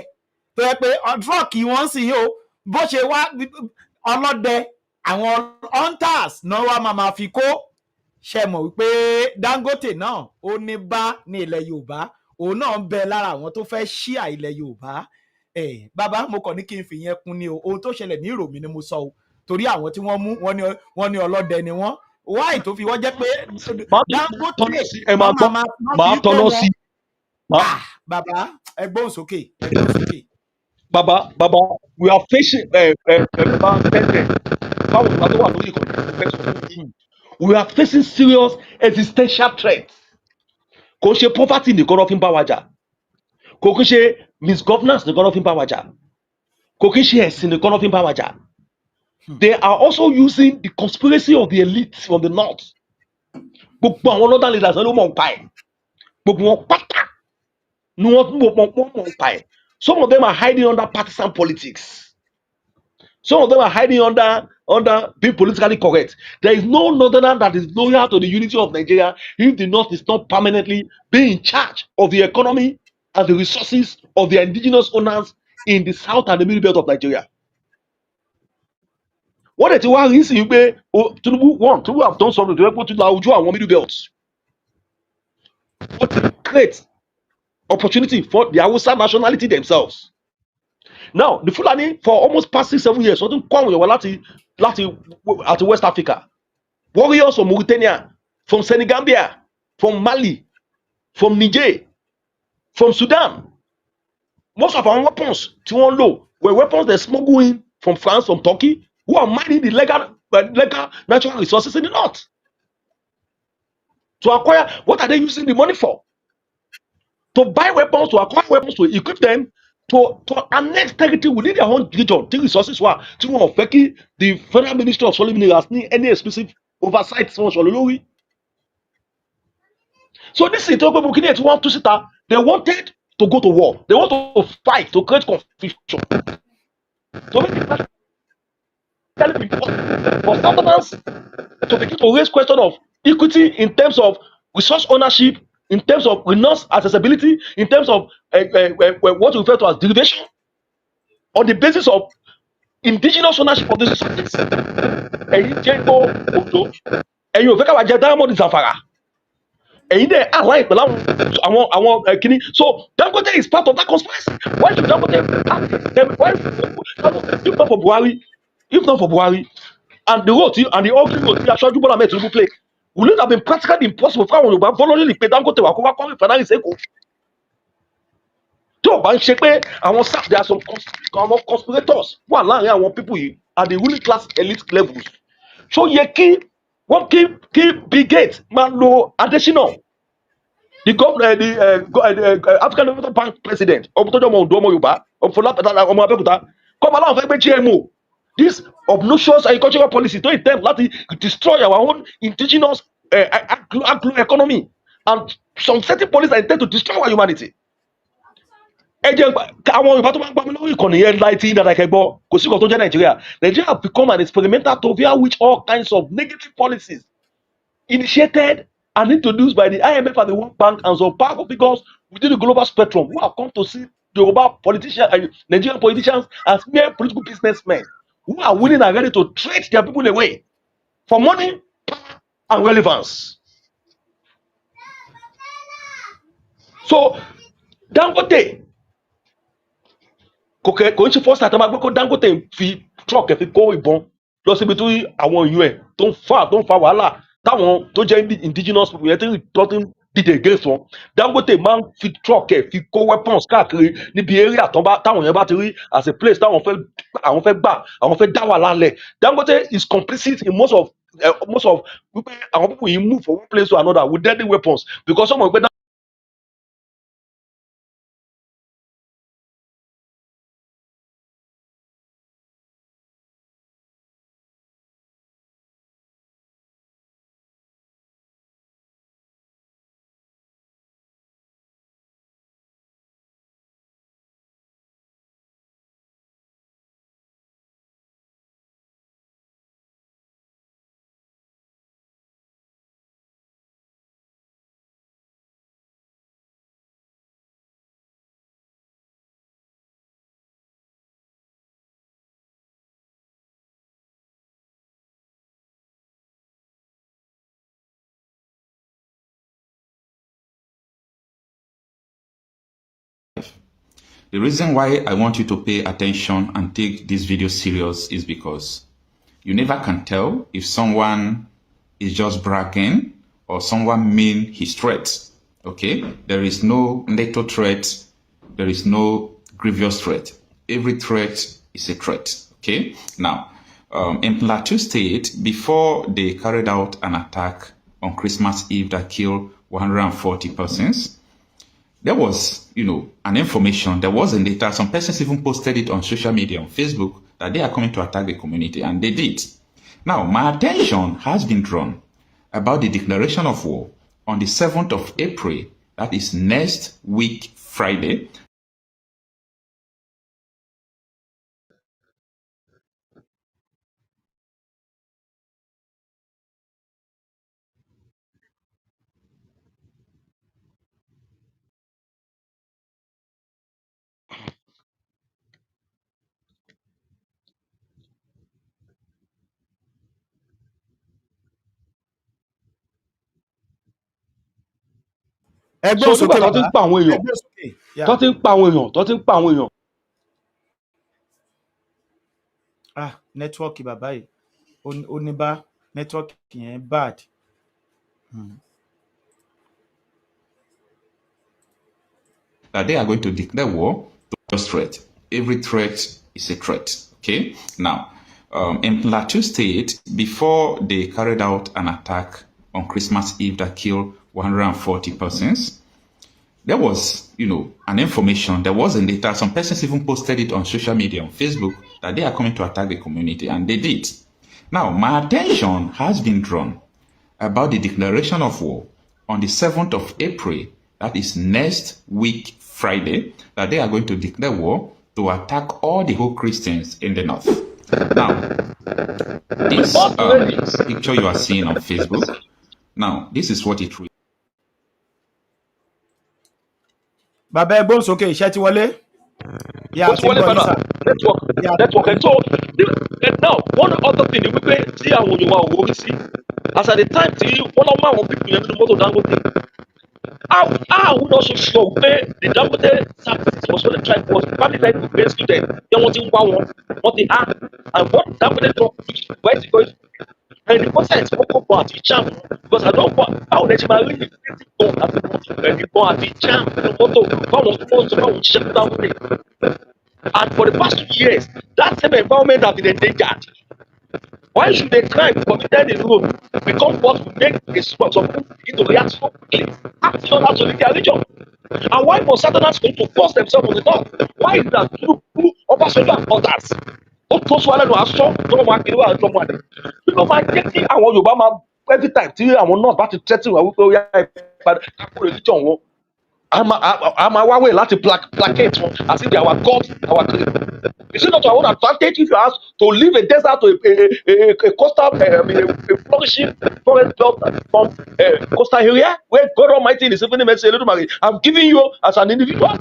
tó yẹ pé trọ́ọ̀kì wọn sì yóò bó ṣe wá ọlọ́dẹ àwọn hunters náà wá máa fi kó. ṣe mọ̀ wípé Dangote náà ó ní bá ní ilẹ̀ Yorùbá, òun náà ń bẹ lára àwọn tó fẹ́ ṣíà ilẹ̀ Yorùbá. Bàbá mo kàn ní kí n fi yẹn kún ni o, ohun tó ṣẹlẹ̀ ní ìròmí ni mo sọ o, torí àwọn tí wọ́n mú wọ́n ní ọlọ́dẹ ni wọ́n. wáì tó fi wọ́n jẹ́ pé Dangote máa tọ́nà sí. bàbá ẹ gbóhùn sókè, ẹ gbóhùn sókè. Bàbá we are facing báwo ni wàá tó wà lórí ìkànnì. We are facing serious existential threats. Kò ṣe poverty nìkan ló fi ń bá wa jà, kò kí ṣe misgovernance nìkan ló fi ń bá wa jà, kò kí ṣe ẹ̀sìn nìkan ló fi ń bá wa jà. They are also using the conspiracy of the elite from the north. Gbogbo àwọn northern leaders ló mọ̀ ń pa ẹ̀, gbogbo wọn pátá ni wọ́n mọ̀ ń pa ẹ̀. Some of them are hiding under partisan politics. Some of them are hiding under being politically correct. There is no northerner that is loyal to the unity of Nigeria if the north is not permanently being in charge of the economy and the resources of the indigenous owners in the south and the middle belt of Nigeria. What did you want to see? Tinubu have done something to help to la ojú àwọn middle belts. What create opportunity for the Hausa nationality themselves. Now, the Fulani for almost past 6-7 years, wọ́n tún kọ́ àwọn èèyàn wá láti West Africa. Warriors from Mauritania, from Senegambia, from Mali, from Niger, from Sudan. Most of our weapons tí wọ́n lò were weapons they smuggle in from France, from Turkey, who are mining the legal natural resources in the north. To acquire, what are they using the money for? To buy weapons, to acquire weapons, to equip them, to annex territory within their own region. The resources were tí wọ́n fẹ́ kí the Federal Ministry of Solid Minerals ní any exclusive oversight tí wọ́n sọ lórí. So this is tó pé Burkina tí wọ́n tú síta, they wanted to go to war. They want to fight, to create confusion. To make it for Southerners to begin to raise question of equity in terms of resource ownership, in terms of resource accessibility, in terms of what we refer to as derivation, on the basis of indigenous ownership of the resources. Ẹ̀yin jẹ́ kó òjò, ẹ̀yin ò fẹ́ káwa jẹ diamond Zamfara. Ẹ̀yin dẹ̀ align pẹ̀lú àwọn kìíní. So Dangote is part of that conspiracy. Why should Dangote if not for Buhari, and the road and the ugly road tí aṣáájú Bọ́lá Ahmed Tinubu play, will it have been practically impossible for àwọn Yorùbá voluntarily pé Dangote wà kó wá kọ́ refinery sẹ́kọ̀ọ́? Tí ò bá ń ṣe pé àwọn SARS, there are some conspirators wà láàrin àwọn people yìí at the ruling class elite levels. So yẹ kí wọ́n kí Bill Gates máa lo Adesina, the governor, the African Development Bank president, ọmọ tó jẹ́ ọmọ Oǹdó, ọmọ Yorùbá, ọmọ Abẹ́òkúta, kọ́mọ aláwọ̀ fẹ́ gbé GMO. This obnoxious agricultural policy to attempt láti destroy our own indigenous agro economy, and some certain policies intend to destroy our humanity. Ẹ jẹ́ àwọn Yorùbá tó máa ń gbà mí lórí ìkànnì yẹn láì tí dáadáa kẹgbọ́, kò sí nǹkan tó jẹ́ Nàìjíríà. Nigeria have become an experimental to via which all kinds of negative policies initiated and introduced by the IMF and the World Bank and some powerful figures within the global spectrum who have come to see the Yoruba politicians, Nigerian politicians as mere political businessmen who are willing and ready to trade their people away for money, power, and relevance. So Dangote kò ń ṣe first time máa gbé kó Dangote fi truck ẹ̀ fi kó ìbọn lọ síbi tí àwọn èèyàn ẹ̀ tó ń fa wàhálà táwọn tó jẹ́ indigenous people yẹn tó ń dìde against wọn. Dangote máa ń fi truck ẹ̀ fi kó weapons káàkiri níbi area táwọn yẹn bá ti rí as a place táwọn fẹ́ gbà, àwọn fẹ́ dá wàhálà lẹ̀. Dangote is complicit in most of wípé àwọn people yìí move from one place to another with deadly weapons because some of them. The reason why I want you to pay attention and take this video serious is because you never can tell if someone is just bragging or someone mean his threat. Okay? There is no little threat. There is no grievous threat. Every threat is a threat. Okay? Now, in Plateau State, before they carried out an attack on Christmas Eve that killed 140 persons, there was, an information. There was a letter. Some persons even posted it on social media, on Facebook, that they are coming to attack the community, and they did. Now, my attention has been drawn about the declaration of war on the 7th of April, that is next week, Friday. ẹgbẹ́ So òsókè nígbà tó ti ń bàbá pa àwọn èèyàn, ẹgbẹ́ òsókè. Yeah. tó ti ń pa àwọn èèyàn. Nẹ́tíwọ́ọ̀kì bàbá yìí ó ní bá nẹ́tíwọ́ọ̀kì yẹn bad. that they are going to declare war to just threat. Every threat is a threat. Okay. Now, in Plateau State, before they carried out an attack on Christmas Eve that killed 140 persons, there was, an information. There was a letter. Some persons even posted it on social media, on Facebook, that they are coming to attack the community, and they did. Now, my attention has been drawn about the declaration of war on the 7th of April, that is next week, Friday, that they are going to declare war to attack all the whole Christians in the north. Now, this picture you are seeing on Facebook, now, this is what it reads. Bàbá ẹgbọ́n sókè iṣẹ́ ti wọlé. Yeah, Ó ti wọlé padà network ẹ̀ tó now one other thing ni wípé tí àwọn Yorùbá ò wọrí sí as at the time tí wọ́n lọ́ mú àwọn pípù yẹn nínú mọ́tò Dangote how we not so sure wípé the Dangote services was for the tribe was probably like to rescue them then wọ́n ti ń wá wọn wọ́n ti and what Dangote talk where is it going and the person is kọ́kọ́ bọ̀ àti jam because I don't want how they ṣe máa rí ìfẹ́sì bọ̀ àti mọ́tò ẹni bọ̀ àti jam nínú mọ́tò báwọn tó ń sọ báwọn ṣiṣẹ́ fún Dangote. And for the past 2 years, that same environment has been endangered. Why should the crime committed in Rome become what will make some people begin to react so quickly, acting on that solitary region? And why must Southerners going to force themselves on the north? Why is that through Obasanjo and others? Ó tó sọ alẹ́ nu aṣọ tó máa kiri wà lọ́mọ àdé. Bí wọ́n máa jẹ́ kí àwọn Yorùbá máa every time tí àwọn north bá ti tẹ́tí wà wípé ó yá ìpadà kápò religion wọn. I'm a way láti placate one as if they are our God, our creator. Is it not our own advantage if you ask to leave a desert to a coastal, a flourishing forest belt from coastal area where God Almighty is even saying, I'm giving you as an individual.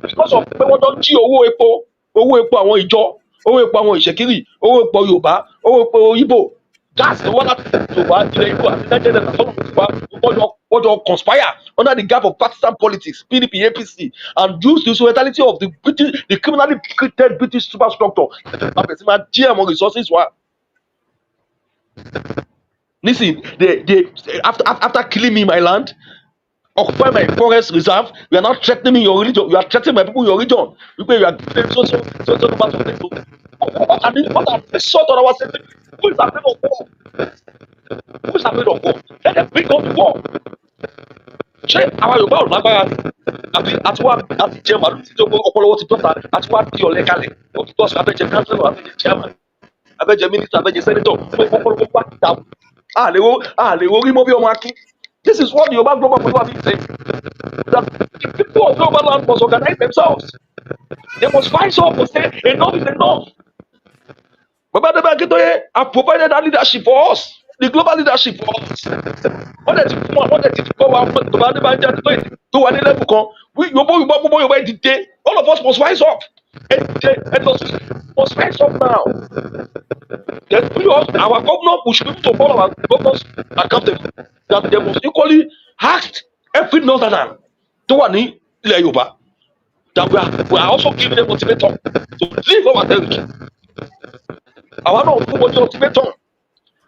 Because of pé wọ́n tó jí owó epo àwọn ìjọ, owó epo àwọn ìṣèkírì, owó epo Yorùbá, owó epo Igbo. That's the one that Yorùbá ilẹ̀ Igbo àti Nigeria and some of what you conspire under the gap of partisan politics, PDP, APC, and use the instrumentality of the criminally created British superstructure. GM resources were. Listen, they after killing me in my land, occupy my forest reserve, you are not threatening me your religion, you are threatening my people in your region. You are giving so part of people. What are the sort of our city? Who is afraid of war? Who is afraid of war? Let them bring up war. Ṣé àwọn Yorùbá ò lágbára ni àti wá àti jẹ màlúù tí ọpọlọwọ ti dọ́ta àti wá di ọ̀lẹ kalẹ̀ òtítọ́ sọ abẹ́jẹ kánsẹ́lọ̀ abẹ́jẹ chairman abẹ́jẹ minister abẹ́jẹ senator fún ọpọlọwọ wá dà àlèwò rí mọ́ bí ọmọ akín. This is what the Yoruba global people have been saying, that the people of Yoruba land must organize themselves. They must rise up and say enough is enough. Baba Adébáyọ̀ Akíntóyè have provided that leadership for us, the global leadership for us. Wọ́n dẹ̀ ti fún wa, wọ́n dẹ̀ ti kọ́ wa, Baba Adébáyọ̀ Akíntóyè tó wà ní level kan. Yorùbá dìde, all of us must rise up. And must rise up now. Then our governor, we should be able to follow our governors accountable. That they must equally ask every northerner tó wà ní ilẹ̀ Yorùbá that we are also giving them motivator to leave our territory. Àwa náà fún wọn ní motivator